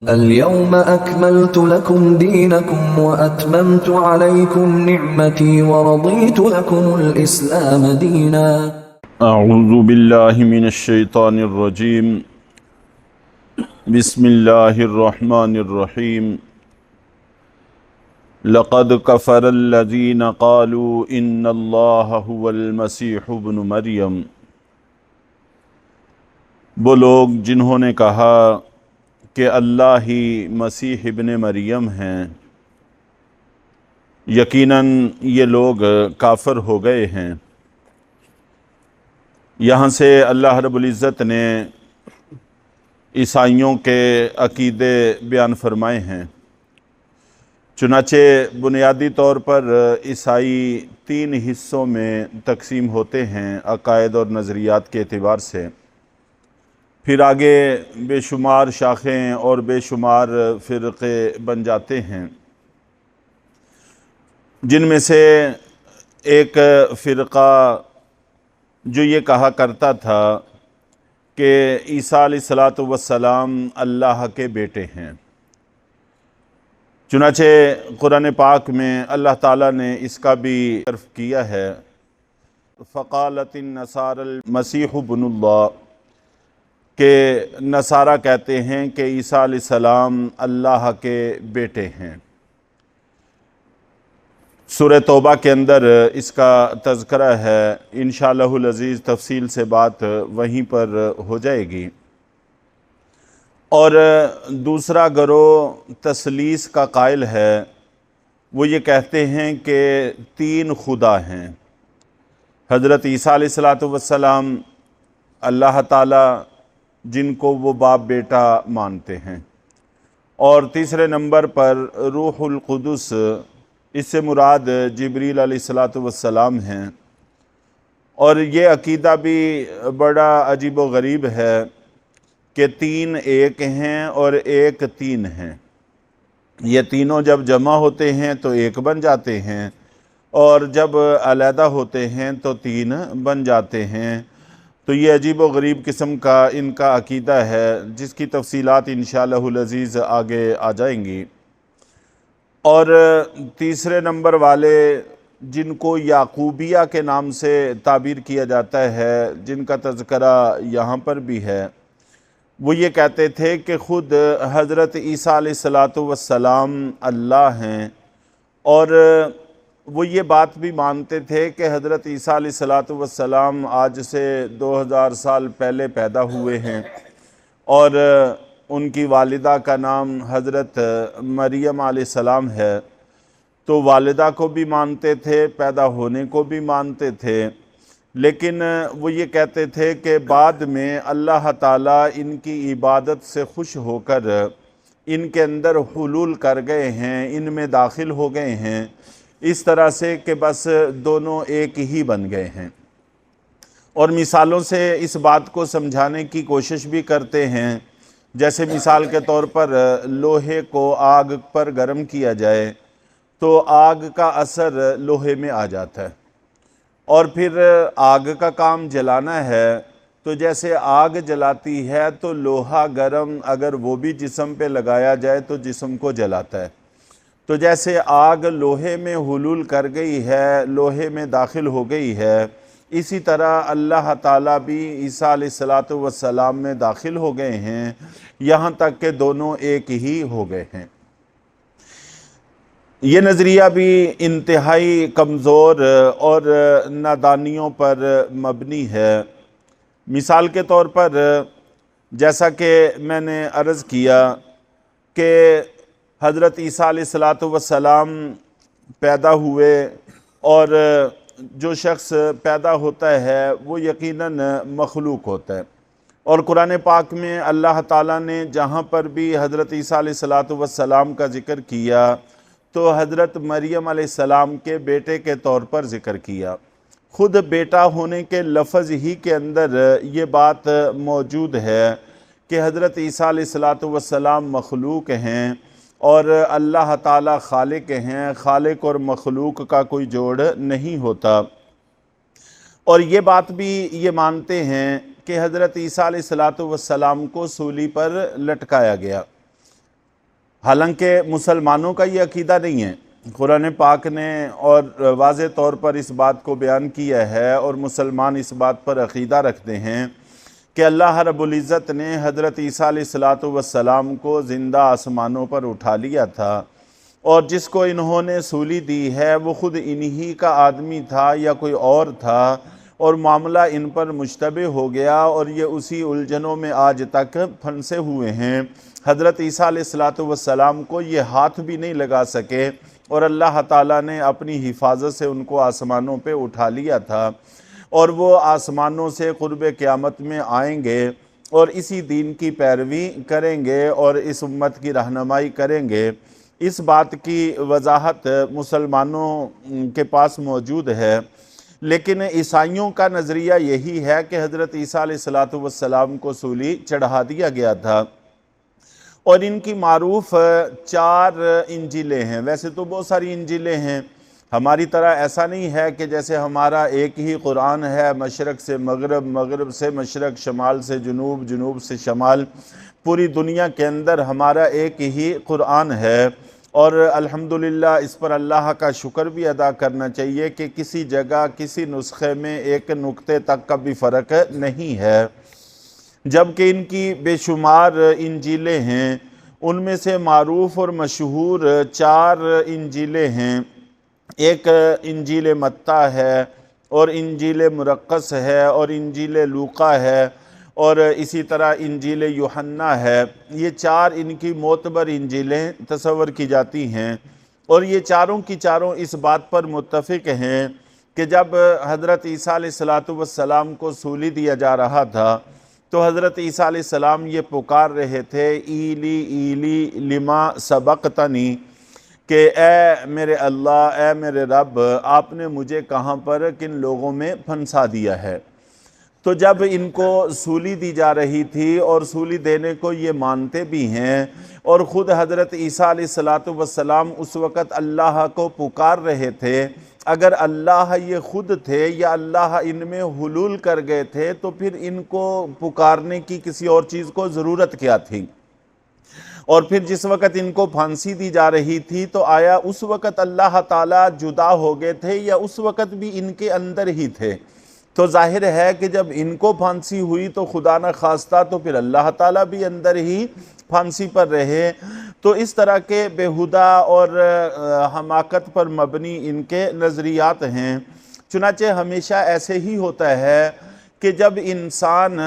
اليوم أكملت لكم دينكم وأتممت عليكم نعمتي ورضيت لكم الإسلام دينا. اعوذ باللہ من الشیطان الرجیم بسم اللہ الرحمن الرحیم لقد کفر الذین قالوا ان اللہ هو المسیح ابن مریم، وہ لوگ جنہوں نے کہا کہ اللہ ہی مسیح ابن مریم ہیں، یقیناً یہ لوگ کافر ہو گئے ہیں۔ یہاں سے اللہ رب العزت نے عیسائیوں کے عقیدے بیان فرمائے ہیں۔ چنانچہ بنیادی طور پر عیسائی تین حصوں میں تقسیم ہوتے ہیں عقائد اور نظریات کے اعتبار سے، پھر آگے بے شمار شاخیں اور بے شمار فرقے بن جاتے ہیں، جن میں سے ایک فرقہ جو یہ کہا کرتا تھا کہ عیسیٰ علیہ السلام اللہ کے بیٹے ہیں۔ چنانچہ قرآن پاک میں اللہ تعالیٰ نے اس کا بھی عرف کیا ہے، فقالت النصارى المسیح ابن اللہ، کہ نصارہ کہتے ہیں کہ عیسیٰ علیہ السلام اللہ کے بیٹے ہیں۔ سورہ توبہ کے اندر اس کا تذکرہ ہے، انشاءاللہ العزیز تفصیل سے بات وہیں پر ہو جائے گی۔ اور دوسرا گروہ تثلیث کا قائل ہے، وہ یہ کہتے ہیں کہ تین خدا ہیں، حضرت عیسیٰ علیہ السلام اللہ تعالیٰ جن کو وہ باپ بیٹا مانتے ہیں، اور تیسرے نمبر پر روح القدس، اس سے مراد جبریل علیہ السلام ہیں۔ اور یہ عقیدہ بھی بڑا عجیب و غریب ہے کہ تین ایک ہیں اور ایک تین ہیں، یہ تینوں جب جمع ہوتے ہیں تو ایک بن جاتے ہیں، اور جب علیحدہ ہوتے ہیں تو تین بن جاتے ہیں۔ تو یہ عجیب و غریب قسم کا ان کا عقیدہ ہے، جس کی تفصیلات انشاءاللہ العزیز آگے آ جائیں گی۔ اور تیسرے نمبر والے جن کو یعقوبیہ کے نام سے تعبیر کیا جاتا ہے، جن کا تذکرہ یہاں پر بھی ہے، وہ یہ کہتے تھے کہ خود حضرت عیسیٰ علیہ السلام اللہ ہیں، اور وہ یہ بات بھی مانتے تھے کہ حضرت عیسیٰ علیہ السلام آج سے 2000 سال پہلے پیدا ہوئے ہیں، اور ان کی والدہ کا نام حضرت مریم علیہ السلام ہے۔ تو والدہ کو بھی مانتے تھے، پیدا ہونے کو بھی مانتے تھے، لیکن وہ یہ کہتے تھے کہ بعد میں اللہ تعالیٰ ان کی عبادت سے خوش ہو کر ان کے اندر حلول کر گئے ہیں، ان میں داخل ہو گئے ہیں، اس طرح سے کہ بس دونوں ایک ہی بن گئے ہیں۔ اور مثالوں سے اس بات کو سمجھانے کی کوشش بھی کرتے ہیں، جیسے مثال کے طور پر لوہے کو آگ پر گرم کیا جائے تو آگ کا اثر لوہے میں آ جاتا ہے، اور پھر آگ کا کام جلانا ہے تو جیسے آگ جلاتی ہے تو لوہا گرم اگر وہ بھی جسم پہ لگایا جائے تو جسم کو جلاتا ہے۔ تو جیسے آگ لوہے میں حلول کر گئی ہے، لوہے میں داخل ہو گئی ہے، اسی طرح اللہ تعالیٰ بھی عیسیٰ علیہ السلام میں داخل ہو گئے ہیں، یہاں تک کہ دونوں ایک ہی ہو گئے ہیں۔ یہ نظریہ بھی انتہائی کمزور اور نادانیوں پر مبنی ہے۔ مثال کے طور پر جیسا کہ میں نے عرض کیا کہ حضرت عیسیٰ علیہ السلام پیدا ہوئے، اور جو شخص پیدا ہوتا ہے وہ یقیناً مخلوق ہوتا ہے، اور قرآن پاک میں اللہ تعالیٰ نے جہاں پر بھی حضرت عیسیٰ علیہ السلام کا ذکر کیا تو حضرت مریم علیہ السلام کے بیٹے کے طور پر ذکر کیا۔ خود بیٹا ہونے کے لفظ ہی کے اندر یہ بات موجود ہے کہ حضرت عیسیٰ علیہ السلام مخلوق ہیں اور اللہ تعالیٰ خالق ہیں، خالق اور مخلوق کا کوئی جوڑ نہیں ہوتا۔ اور یہ بات بھی یہ مانتے ہیں کہ حضرت عیسیٰ علیہ السلام کو سولی پر لٹکایا گیا، حالانکہ مسلمانوں کا یہ عقیدہ نہیں ہے۔ قرآن پاک نے اور واضح طور پر اس بات کو بیان کیا ہے، اور مسلمان اس بات پر عقیدہ رکھتے ہیں کہ اللہ رب العزت نے حضرت عیسیٰ علیہ السلام کو زندہ آسمانوں پر اٹھا لیا تھا، اور جس کو انہوں نے سولی دی ہے وہ خود انہی کا آدمی تھا یا کوئی اور تھا، اور معاملہ ان پر مشتبہ ہو گیا، اور یہ اسی الجھنوں میں آج تک پھنسے ہوئے ہیں۔ حضرت عیسیٰ علیہ السلام کو یہ ہاتھ بھی نہیں لگا سکے، اور اللہ تعالیٰ نے اپنی حفاظت سے ان کو آسمانوں پہ اٹھا لیا تھا، اور وہ آسمانوں سے قرب قیامت میں آئیں گے اور اسی دین کی پیروی کریں گے اور اس امت کی رہنمائی کریں گے۔ اس بات کی وضاحت مسلمانوں کے پاس موجود ہے، لیکن عیسائیوں کا نظریہ یہی ہے کہ حضرت عیسیٰ علیہ السلام کو سولی چڑھا دیا گیا تھا، اور ان کی معروف 4 انجیلیں ہیں۔ ویسے تو بہت ساری انجیلیں ہیں، ہماری طرح ایسا نہیں ہے کہ جیسے ہمارا ایک ہی قرآن ہے، مشرق سے مغرب، مغرب سے مشرق، شمال سے جنوب، جنوب سے شمال، پوری دنیا کے اندر ہمارا ایک ہی قرآن ہے، اور الحمدللہ اس پر اللہ کا شکر بھی ادا کرنا چاہیے کہ کسی جگہ کسی نسخے میں ایک نقطے تک کا بھی فرق نہیں ہے، جبکہ ان کی بے شمار انجیلیں ہیں۔ ان میں سے معروف اور مشہور 4 انجیلیں ہیں۔ ایک انجیل متی ہے، اور انجیل مرقس ہے، اور انجیل لوقا ہے، اور اسی طرح انجیل یوحنا ہے۔ یہ 4 ان کی معتبر انجیلیں تصور کی جاتی ہیں، اور یہ چاروں کی چاروں اس بات پر متفق ہیں کہ جب حضرت عیسیٰ علیہ السلام کو سولی دیا جا رہا تھا تو حضرت عیسیٰ علیہ السلام یہ پکار رہے تھے، ایلی ایلی لما سبقتنی، کہ اے میرے اللہ، اے میرے رب، آپ نے مجھے کہاں پر کن لوگوں میں پھنسا دیا ہے۔ تو جب ان کو سولی دی جا رہی تھی، اور سولی دینے کو یہ مانتے بھی ہیں، اور خود حضرت عیسیٰ علیہ السلام اس وقت اللہ کو پکار رہے تھے، اگر اللہ یہ خود تھے یا اللہ ان میں حلول کر گئے تھے تو پھر ان کو پکارنے کی کسی اور چیز کو ضرورت کیا تھی؟ اور پھر جس وقت ان کو پھانسی دی جا رہی تھی تو آیا اس وقت اللہ تعالیٰ جدا ہو گئے تھے یا اس وقت بھی ان کے اندر ہی تھے؟ تو ظاہر ہے کہ جب ان کو پھانسی ہوئی تو خدا نہ خواستہ تو پھر اللہ تعالیٰ بھی اندر ہی پھانسی پر رہے۔ تو اس طرح کے بیہودہ اور حماقت پر مبنی ان کے نظریات ہیں۔ چنانچہ ہمیشہ ایسے ہی ہوتا ہے کہ جب انسان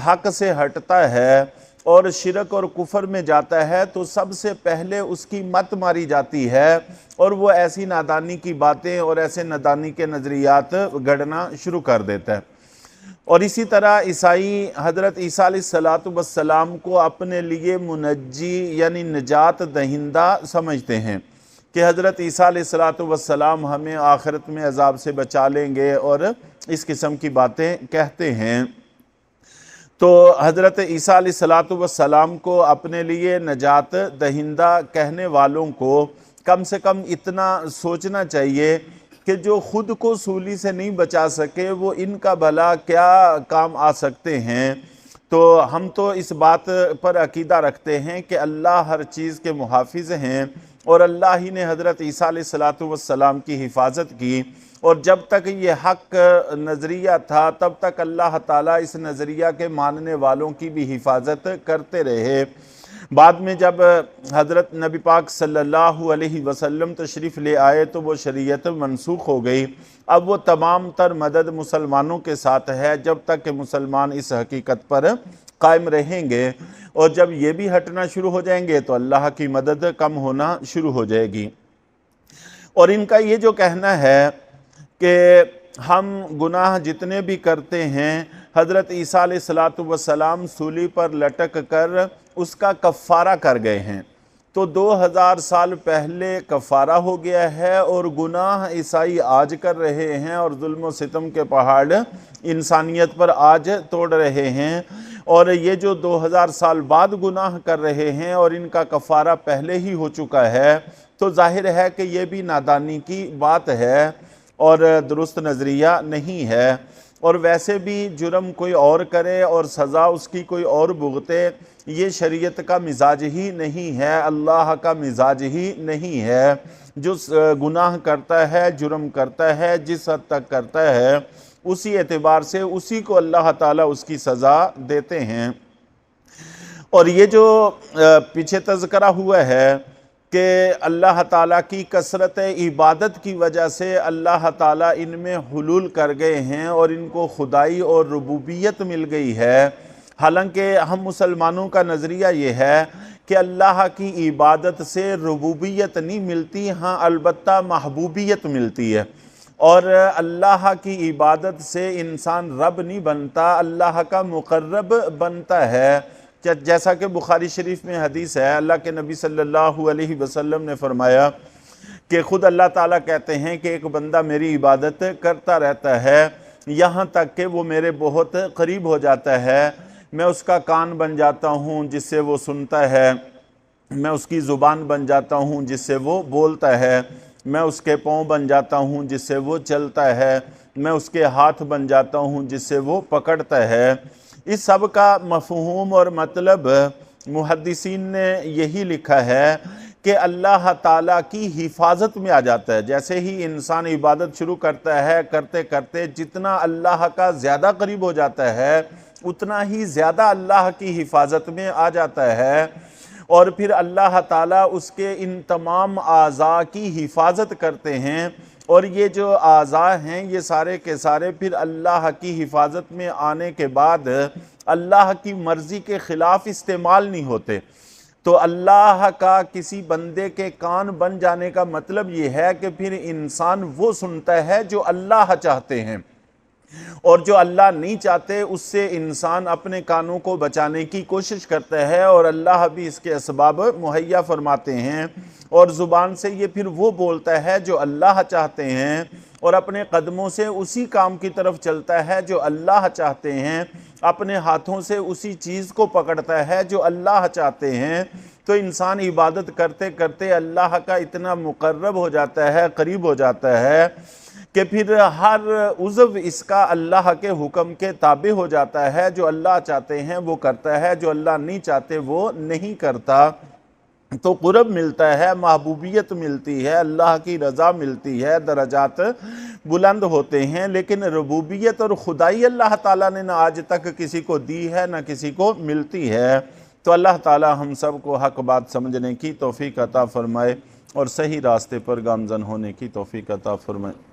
حق سے ہٹتا ہے اور شرک اور کفر میں جاتا ہے تو سب سے پہلے اس کی مت ماری جاتی ہے، اور وہ ایسی نادانی کی باتیں اور ایسے نادانی کے نظریات گھڑنا شروع کر دیتا ہے۔ اور اسی طرح عیسائی حضرت عیسیٰ علیہ السلام کو اپنے لیے منجی یعنی نجات دہندہ سمجھتے ہیں کہ حضرت عیسیٰ علیہ السلام ہمیں آخرت میں عذاب سے بچا لیں گے، اور اس قسم کی باتیں کہتے ہیں۔ تو حضرت عیسیٰ علیہ السلام کو اپنے لیے نجات دہندہ کہنے والوں کو کم سے کم اتنا سوچنا چاہیے کہ جو خود کو سولی سے نہیں بچا سکے وہ ان کا بھلا کیا کام آ سکتے ہیں۔ تو ہم تو اس بات پر عقیدہ رکھتے ہیں کہ اللہ ہر چیز کے محافظ ہیں، اور اللہ ہی نے حضرت عیسیٰ علیہ السلام کی حفاظت کی، اور جب تک یہ حق نظریہ تھا تب تک اللہ تعالیٰ اس نظریہ کے ماننے والوں کی بھی حفاظت کرتے رہے۔ بعد میں جب حضرت نبی پاک صلی اللہ علیہ وسلم تشریف لے آئے تو وہ شریعت منسوخ ہو گئی۔ اب وہ تمام تر مدد مسلمانوں کے ساتھ ہے جب تک کہ مسلمان اس حقیقت پر قائم رہیں گے، اور جب یہ بھی ہٹنا شروع ہو جائیں گے تو اللہ کی مدد کم ہونا شروع ہو جائے گی۔ اور ان کا یہ جو کہنا ہے کہ ہم گناہ جتنے بھی کرتے ہیں حضرت عیسیٰ علیہ السلام سولی پر لٹک کر اس کا کفارہ کر گئے ہیں، تو 2000 سال پہلے کفارہ ہو گیا ہے، اور گناہ عیسائی آج کر رہے ہیں، اور ظلم و ستم کے پہاڑ انسانیت پر آج توڑ رہے ہیں، اور یہ جو 2000 سال بعد گناہ کر رہے ہیں اور ان کا کفارہ پہلے ہی ہو چکا ہے، تو ظاہر ہے کہ یہ بھی نادانی کی بات ہے اور درست نظریہ نہیں ہے۔ اور ویسے بھی جرم کوئی اور کرے اور سزا اس کی کوئی اور بھگتے، یہ شریعت کا مزاج ہی نہیں ہے، اللہ کا مزاج ہی نہیں ہے۔ جو گناہ کرتا ہے، جرم کرتا ہے، جس حد تک کرتا ہے اسی اعتبار سے اسی کو اللہ تعالیٰ اس کی سزا دیتے ہیں۔ اور یہ جو پیچھے تذکرہ ہوا ہے کہ اللہ تعالیٰ کی کثرت عبادت کی وجہ سے اللہ تعالیٰ ان میں حلول کر گئے ہیں اور ان کو خدائی اور ربوبیت مل گئی ہے، حالانکہ ہم مسلمانوں کا نظریہ یہ ہے کہ اللہ کی عبادت سے ربوبیت نہیں ملتی، ہاں البتہ محبوبیت ملتی ہے، اور اللہ کی عبادت سے انسان رب نہیں بنتا، اللہ کا مقرب بنتا ہے۔ جیسا کہ بخاری شریف میں حدیث ہے، اللہ کے نبی صلی اللہ علیہ وسلم نے فرمایا کہ خود اللہ تعالیٰ کہتے ہیں کہ ایک بندہ میری عبادت کرتا رہتا ہے یہاں تک کہ وہ میرے بہت قریب ہو جاتا ہے، میں اس کا کان بن جاتا ہوں جس سے وہ سنتا ہے، میں اس کی زبان بن جاتا ہوں جس سے وہ بولتا ہے، میں اس کے پاؤں بن جاتا ہوں جس سے وہ چلتا ہے، میں اس کے ہاتھ بن جاتا ہوں جس سے وہ پکڑتا ہے۔ اس سب کا مفہوم اور مطلب محدثین نے یہی لکھا ہے کہ اللہ تعالیٰ کی حفاظت میں آ جاتا ہے۔ جیسے ہی انسان عبادت شروع کرتا ہے، کرتے کرتے جتنا اللہ کا زیادہ قریب ہو جاتا ہے اتنا ہی زیادہ اللہ کی حفاظت میں آ جاتا ہے، اور پھر اللہ تعالیٰ اس کے ان تمام اعضاء کی حفاظت کرتے ہیں، اور یہ جو اعضاء ہیں یہ سارے کے سارے پھر اللہ کی حفاظت میں آنے کے بعد اللہ کی مرضی کے خلاف استعمال نہیں ہوتے۔ تو اللہ کا کسی بندے کے کان بن جانے کا مطلب یہ ہے کہ پھر انسان وہ سنتا ہے جو اللہ چاہتے ہیں، اور جو اللہ نہیں چاہتے اس سے انسان اپنے کانوں کو بچانے کی کوشش کرتا ہے، اور اللہ بھی اس کے اسباب مہیا فرماتے ہیں، اور زبان سے یہ پھر وہ بولتا ہے جو اللہ چاہتے ہیں، اور اپنے قدموں سے اسی کام کی طرف چلتا ہے جو اللہ چاہتے ہیں، اپنے ہاتھوں سے اسی چیز کو پکڑتا ہے جو اللہ چاہتے ہیں۔ تو انسان عبادت کرتے کرتے اللہ کا اتنا مقرب ہو جاتا ہے، قریب ہو جاتا ہے کہ پھر ہر عضو اس کا اللہ کے حکم کے تابع ہو جاتا ہے، جو اللہ چاہتے ہیں وہ کرتا ہے، جو اللہ نہیں چاہتے وہ نہیں کرتا۔ تو قرب ملتا ہے، محبوبیت ملتی ہے، اللہ کی رضا ملتی ہے، درجات بلند ہوتے ہیں، لیکن ربوبیت اور خدائی اللہ تعالیٰ نے نہ آج تک کسی کو دی ہے نہ کسی کو ملتی ہے۔ تو اللہ تعالیٰ ہم سب کو حق بات سمجھنے کی توفیق عطا فرمائے اور صحیح راستے پر گامزن ہونے کی توفیق عطا فرمائے۔